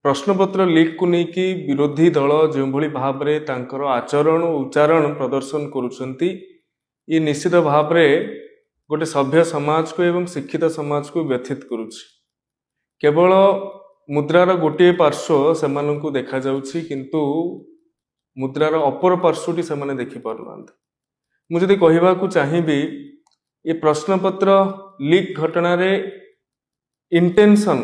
प्रश्नपत्र लीक को लेकिन विरोधी दल जो भाव में तांकर आचरण उच्चारण प्रदर्शन करुछंती ये निश्चित भाव में गोटे सभ्य समाज को एवं शिक्षित समाज को व्यथित करुछि। केवल मुद्रार गोटे पार्श्व से देखा जाउछि किंतु मुद्रार अपर पार्श्वटी से देखि पारुनांती। मुझे कहवा को चाहिए ये प्रश्नपत्र लीक घटना रे इंटेंशन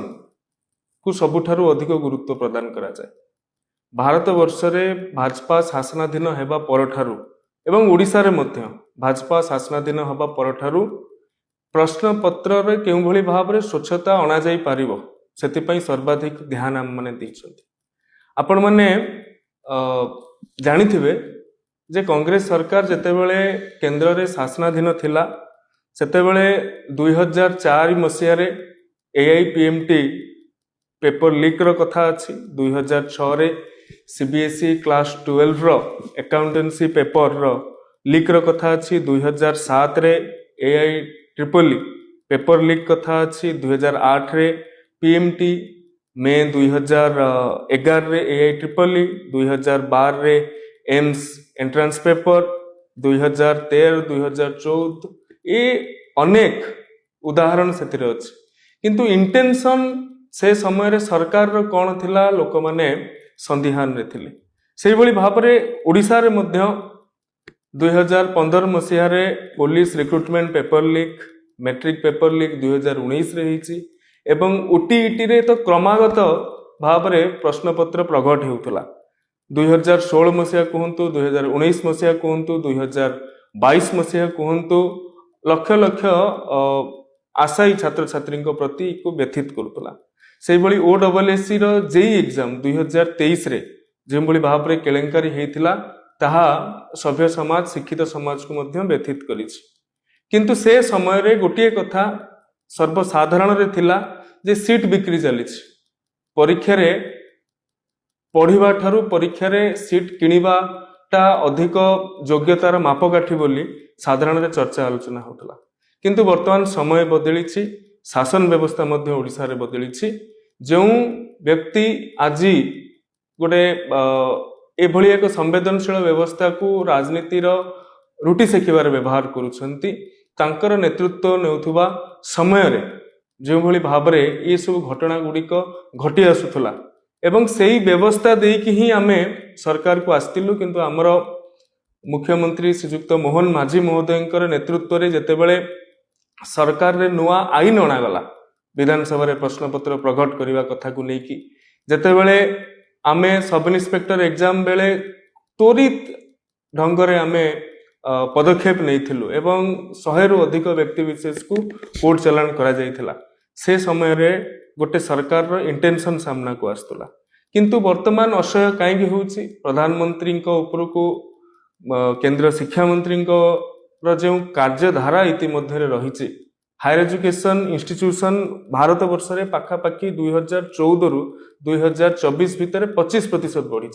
को सबुठारु अधिक गुरुत्व प्रदान करा जाए। भारत वर्ष रे भाजपा शासनाधीन हेबा परठारु एवं ओडिशा रे मध्य भाजपा शासनाधीन हेबा परठारु प्रश्नपत्र रे केउ भली भाव रे स्वच्छता अणा जाई पारिबो सेतिपई सर्वाधिक ध्यान आम माने दैछंती। आपण माने जानिथिबे जे कांग्रेस सरकार जेतेबेले केंद्र रे शासनाधीन थिला सेतेबेले 2004 मसिया रे एआईपीएमटी पेपर लीक रो कथा अछि। 2006 रे सीबीएसई क्लास 12 रो अकाउंटेंसी पेपर रो लीक रो कथा अछि। 2007 रे एआई ट्रिपल पेपर लीक कथा अछि। 2008 रे पीएमटी मे 2011 रे एआई ट्रिपल 2012 रे एम्स एंट्रांस पेपर 2013 2014 ये अनेक उदाहरण सेतिरे अछि। किंतु इंटेंशन से समय रे सरकार रो कौन थिला लोक माने संदिहान रे थिले। सेहि भली भाव रे ओडिशा रे मध्य 2015 मसिया रे police recruitment paper leak matric paper leak 2019 रे हिची एवं ओटीईटी रे तो क्रमागत भाव रे प्रश्नपत्र प्रकट हेउतला। 2016 मसिया कहंतु 2019 मसिया कहंतु 2022 मसिया कहंतु लक्ष लक्ष आशायी छात्र छात्री प्रति को व्यथित करुला। से भली ओडब्ल्यूएससी रो जेई एग्जाम 2023 रे जो भली भाव रे केलेंकारी हेतिला ताहा सभ्य समाज शिक्षित समाज को मध्य व्यथित करिछि। किंतु से समय रे गोटिए कथा सर्वसाधारण रे थिला जे सीट बिक्री चलिछि। परीक्षा रे पढ़िबा ठारू परीक्षा रे सीट किनिबाटा अधिक योग्यतार मापकाठी बोली साधारण रे चर्चा आलोचना होतला। किंतु वर्तमान समय बदलिछि, शासन व्यवस्था मध्य ओडिशा रे बदलिछि। जो व्यक्ति आज गोटे एभली एक संवेदनशील व्यवस्था को राजनीतिर रुटी सेकिबार व्यवहार करुछंती तांकर नेतृत्व नेउथुबा समय रे जो भली भाव रे ये सब घटना गुड़िक घटी आसुथला एवं सेही व्यवस्था देकी ही आमे सरकार को आस्तिलु। किंतु आमर मुख्यमंत्री श्रीजुक्त मोहन माझी महोदय नेतृत्व रे जेतेबेले सरकार रे नुआ आईन अणागला विधानसभा रे प्रश्नपत्र प्रकट करने कथा को लेकी जेतेबेले आमे सब इन्स्पेक्टर एग्जाम बेले त्वरित ढंगरे आमे पदक्षेप नैथिलु एवं 100 रु अधिक व्यक्ति विशेष को कोर्ट चलाण करा जायथिला। से समय रे गोटे सरकार रो इंटेंशन सामना को आस्तला। किंतु वर्तमान असह्य काईकि होउछि प्रधानमंत्री ऊपर को केंद्र शिक्षा मंत्री जो कार्यधारा इतिमध्य रही हायर एजुकेशन इंस्टीट्यूशन भारत वर्ष रे पाखापाखि 2014 रु 2024 भितर 25% बढ़ी।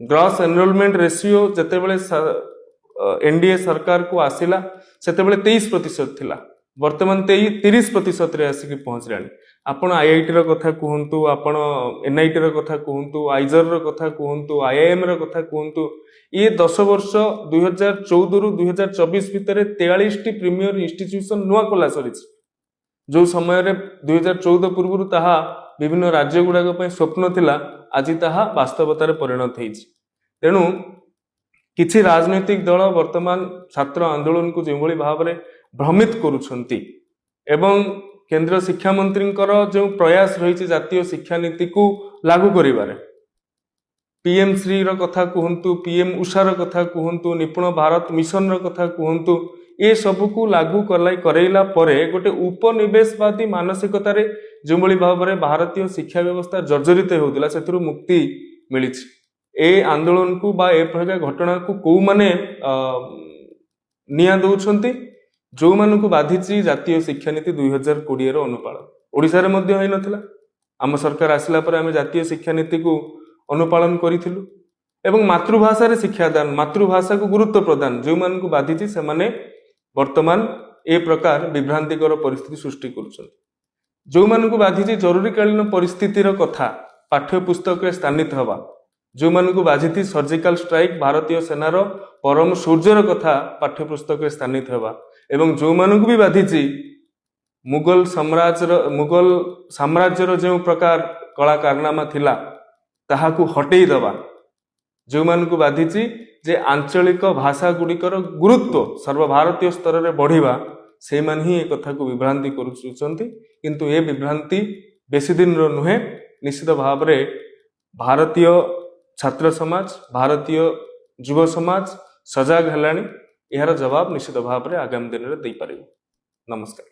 ग्रॉस एनरोलमेंट रेशियो जेतेबेले एनडीए सरकार को आसिला सेतेबेले 23% थिला, वर्तमान 30% रे आसिक पहुंचलानी। आपण आईआईटी रो कथा कहंतु, आपण एनआईटी रो कथा कहंतु, आइजर रो कथा कहंतु, आईआईएम रो कथा कहंतु, ये 10 वर्ष 2014 रु 2024 भितर 43 टी प्रीमियर इंस्टीट्यूशन नुआ खोला सरी। जो समय रे 2014 पूर्व ताहा विभिन्न राज्य गुड़ाक स्वप्न थिला आज ताहा वास्तवतार परिणत होइछि। तेणु किछि राजनैतिक दल वर्तमान छात्र आंदोलन को जो भाव में भ्रमित करुछंती एवं केंद्र शिक्षा मंत्री जो प्रयास रही जातीय शिक्षा नीति को लागू करिबारे पीएम श्री रो कथा कहंतु, पीएम उषा रो कथा कहंतु, निपुण भारत मिशन रो कथा कहंतु, ये सब को लागू करैला परे गोटे उपनिवेशवादी मानसिकता रे जो भाव में भारतीय शिक्षा व्यवस्था जर्जरित होउतिला सेथुरु मुक्ति मिलिछि। ए आंदोलन को बा ए प्रकार घटना को कौ माने निया दउछंती जो मानकु बाधिछि जातीय शिक्षा नीति 2020 रो अनुपालन ओडिसा रे मध्य होई नथिला। आम सरकार आसिला पर आमे जातीय शिक्षा नीति को अनुपालन करिथिलु एवं मातृभाषा रे शिक्षादान मातृभाषा को गुरुत्व प्रदान जो मानकु बाधिछि से माने वर्तमान ए प्रकार विभ्रांतिकर परिस्थिति सृष्टि करुछंती। जो मानकु बाधिछि जरूरीकालीन परिस्थितिर कथा पाठ्यपुस्तक स्थानित हवा जो मान को बाझी सर्जिकल स्ट्राइक भारतीय सेनार परम सूर्यर कथा पाठ्यपुस्तक स्थानित हवा एवं जो मान को भी बाधी मुगल साम्राज्यर जो प्रकार कला कारनामा थिला ताहाकू हटेई दबा जो मान को बाधी जे आंचलिक भाषा गुड़िकर गुरुत्व सर्वभारतीय स्तर में बढ़िबा से मान ही एक कथा को विभ्रांति करुचंती किंतु ए विभ्रांति बेसी दिन रो नुहे निश्चित भाव में भारतीय छात्र समाज भारतीय युव समाज सजग हेलानी यार जवाब निश्चित भाव में आगामी दिन में दे पारिबो। नमस्कार।